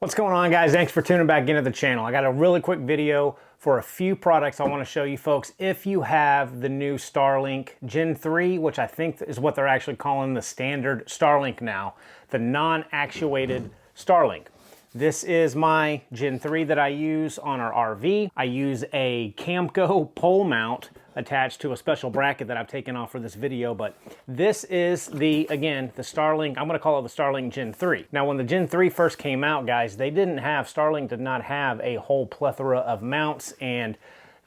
What's going on, guys? Thanks for tuning back into the channel. I got a really quick video for a few products I want to show you folks. If you have the new Starlink Gen 3, which I think is what they're actually calling the standard Starlink now, the non-actuated Starlink. This is my Gen 3 that I use on our RV. I use a Camco pole mount attached to a special bracket that I've taken off for this video, but this is again, the Starlink, I'm gonna call it the Starlink Gen 3. Now, when the Gen 3 first came out, guys, Starlink did not have a whole plethora of mounts, and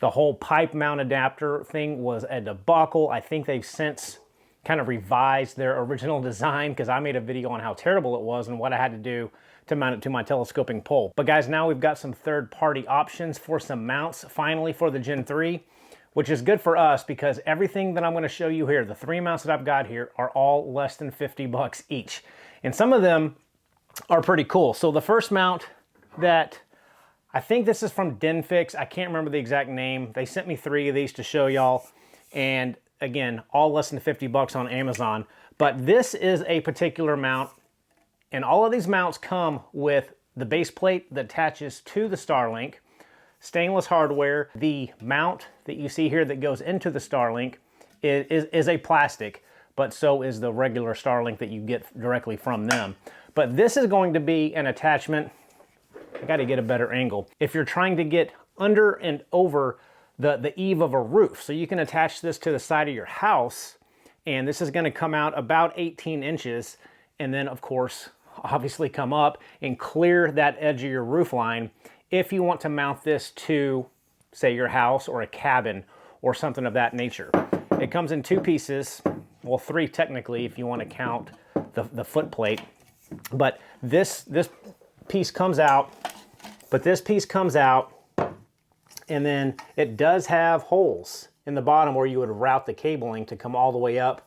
the whole pipe mount adapter thing was a debacle. I think they've since kind of revised their original design, because I made a video on how terrible it was and what I had to do to mount it to my telescoping pole. But guys, now we've got some third-party options for some mounts, finally, for the Gen 3. Which is good for us because everything that I'm going to show you here, the three mounts that I've got here, are all less than 50 bucks each. And some of them are pretty cool. So the first mount that, I think this is from DENFIX, I can't remember the exact name. They sent me 3 of these to show y'all. And again, all less than 50 bucks on Amazon. But this is a particular mount, and all of these mounts come with the base plate that attaches to the Starlink, stainless hardware. The mount that you see here that goes into the Starlink is a plastic, but so is the regular Starlink that you get directly from them. But this is going to be an attachment. I got to get a better angle. If you're trying to get under and over the eave of a roof, so you can attach this to the side of your house, and this is going to come out about 18 inches, and then of course obviously come up and clear that edge of your roof line if you want to mount this to, say, your house or a cabin or something of that nature. It comes in 2 pieces, well, 3 technically if you want to count the foot plate. But this piece comes out, and then it does have holes in the bottom where you would route the cabling to come all the way up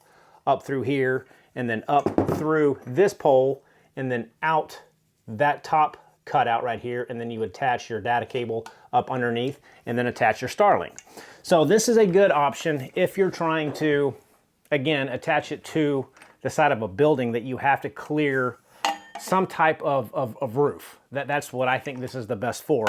through here, and then up through this pole, and then out that top cutout right here, and then you attach your data cable up underneath and then attach your Starlink. So this is a good option if you're trying to, again, attach it to the side of a building that you have to clear some type of roof. That's what I think this is the best for.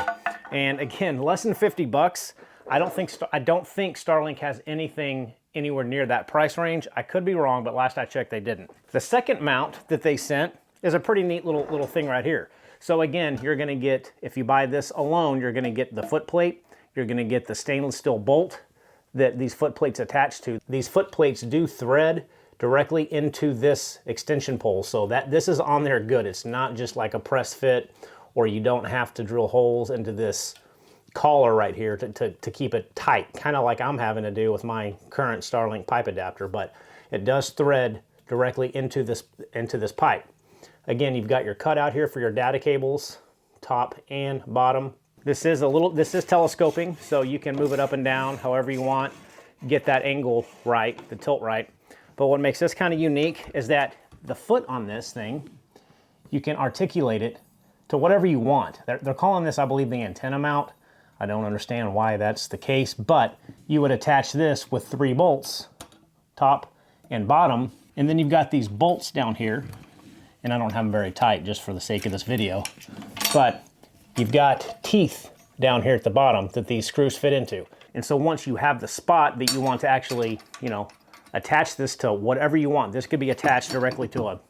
And again, less than 50 bucks. I don't think Starlink has anything anywhere near that price range. I could be wrong, but last I checked, they didn't. The second mount that they sent is a pretty neat little thing right here. So again, you're gonna get, if you buy this alone, you're gonna get the foot plate, you're gonna get the stainless steel bolt that these foot plates attach to. These foot plates do thread directly into this extension pole, so that this is on there good. It's not just like a press fit, or you don't have to drill holes into this collar right here to keep it tight, kind of like I'm having to do with my current Starlink pipe adapter, but it does thread directly into this pipe. Again, you've got your cutout here for your data cables, top and bottom. This is telescoping, so you can move it up and down however you want, get that angle right, the tilt right. But what makes this kind of unique is that the foot on this thing, you can articulate it to whatever you want. They're calling this, I believe, the antenna mount. I don't understand why that's the case, but you would attach this with 3 bolts, top and bottom, and then you've got these bolts down here. And I don't have them very tight just for the sake of this video, but you've got teeth down here at the bottom that these screws fit into. And so once you have the spot that you want to actually, attach this to whatever you want, this could be attached directly to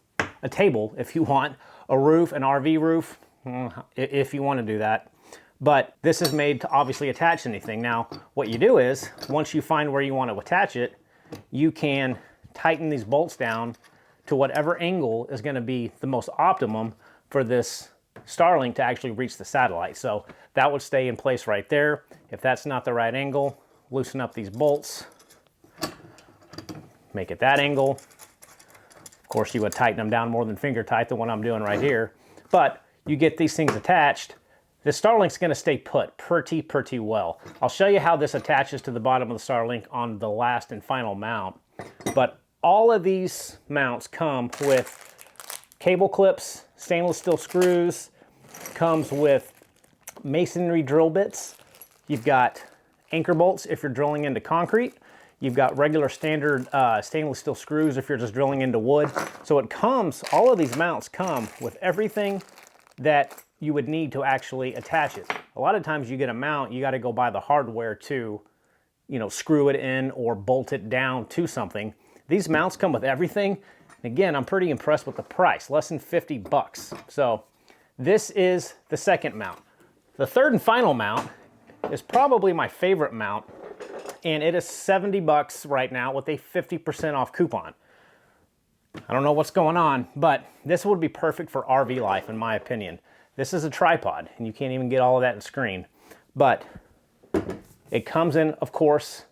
a table if you want, a roof, an RV roof, if you want to do that. But this is made to obviously attach anything. Now, what you do is, once you find where you want to attach it, you can tighten these bolts down to whatever angle is going to be the most optimum for this Starlink to actually reach the satellite. So that would stay in place right there. If that's not the right angle, loosen up these bolts, make it that angle. Of course, you would tighten them down more than finger tight, the one I'm doing right here. But you get these things attached, the Starlink's going to stay put pretty well. I'll show you how this attaches to the bottom of the Starlink on the last and final mount. But all of these mounts come with cable clips, stainless steel screws, comes with masonry drill bits. You've got anchor bolts if you're drilling into concrete. You've got regular standard stainless steel screws if you're just drilling into wood. So it comes, all of these mounts come with everything that you would need to actually attach it. A lot of times you get a mount, you got to go buy the hardware to, you know, screw it in or bolt it down to something. These mounts come with everything. Again, I'm pretty impressed with the price, less than 50 bucks. So this is the second mount. The third and final mount is probably my favorite mount, and it is 70 bucks right now with a 50% off coupon. I don't know what's going on, but this would be perfect for RV life in my opinion. This is a tripod, and you can't even get all of that in screen. But it comes in, of course,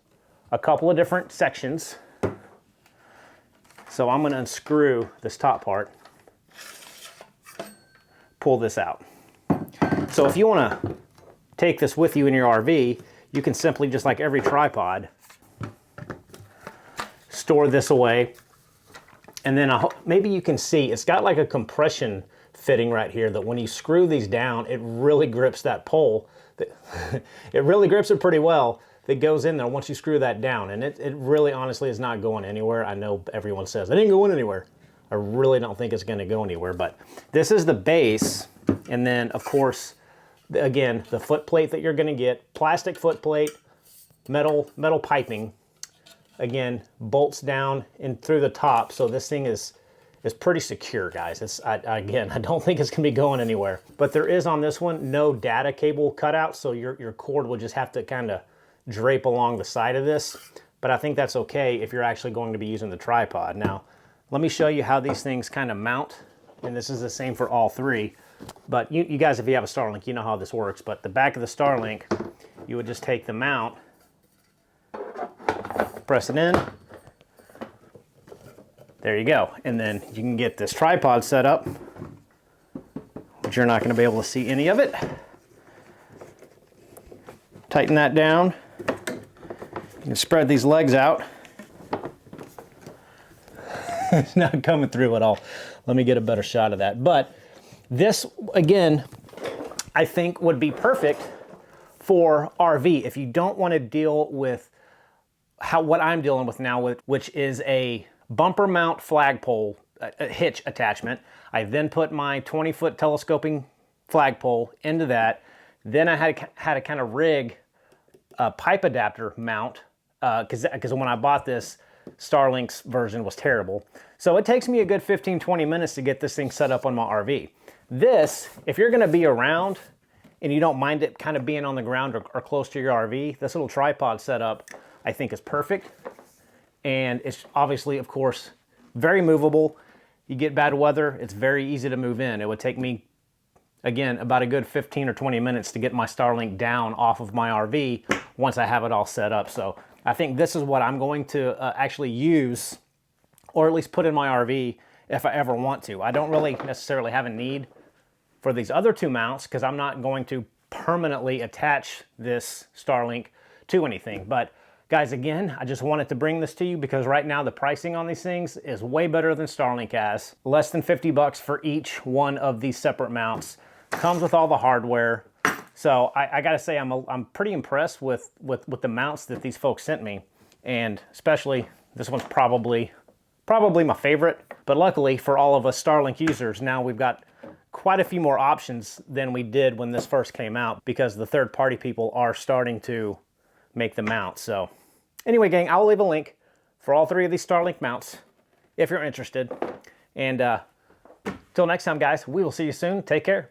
a couple of different sections. So I'm going to unscrew this top part, pull this out. So if you want to take this with you in your RV, you can simply, just like every tripod, store this away. And then maybe you can see, it's got like a compression fitting right here that when you screw these down, it really grips that pole. It really grips it pretty well. That goes in there once you screw that down. And it really honestly is not going anywhere. I know everyone says, it ain't going anywhere. I really don't think it's gonna go anywhere, but this is the base. And then of course, again, the foot plate that you're gonna get, plastic foot plate, metal piping, again, bolts down and through the top. So this thing is pretty secure, guys. Again, I don't think it's gonna be going anywhere. But there is on this one, no data cable cutout. So your cord will just have to kind of drape along the side of this. But I think that's okay if you're actually going to be using the tripod. Now, let me show you how these things kind of mount. And this is the same for all three. But you guys, if you have a Starlink, you know how this works. But the back of the Starlink, you would just take the mount, press it in. There you go. And then you can get this tripod set up, which you're not going to be able to see any of it. Tighten that down. You can spread these legs out. It's not coming through at all. Let me get a better shot of that. But this, again, I think would be perfect for RV. If you don't want to deal with what I'm dealing with now, which is a bumper mount flagpole hitch attachment. I then put my 20-foot telescoping flagpole into that. Then I had to kind of rig a pipe adapter mount because when I bought this, Starlink's version was terrible. So it takes me a good 15-20 minutes to get this thing set up on my RV. This, if you're going to be around and you don't mind it kind of being on the ground or close to your RV, this little tripod setup I think is perfect. And it's obviously, of course, very movable. You get bad weather, it's very easy to move in. It would take me, again, about a good 15 or 20 minutes to get my Starlink down off of my RV once I have it all set up. So I think this is what I'm going to actually use, or at least put in my RV if I ever want to. I don't really necessarily have a need for these other two mounts because I'm not going to permanently attach this Starlink to anything. But guys, again, I just wanted to bring this to you because right now the pricing on these things is way better than Starlink has. Less than 50 bucks for each one of these separate mounts. Comes with all the hardware. So I gotta say, I'm pretty impressed with the mounts that these folks sent me. And especially, this one's probably my favorite. But luckily for all of us Starlink users, now we've got quite a few more options than we did when this first came out because the third-party people are starting to make the mounts. So anyway, gang, I'll leave a link for all three of these Starlink mounts if you're interested. And till next time, guys, we will see you soon. Take care.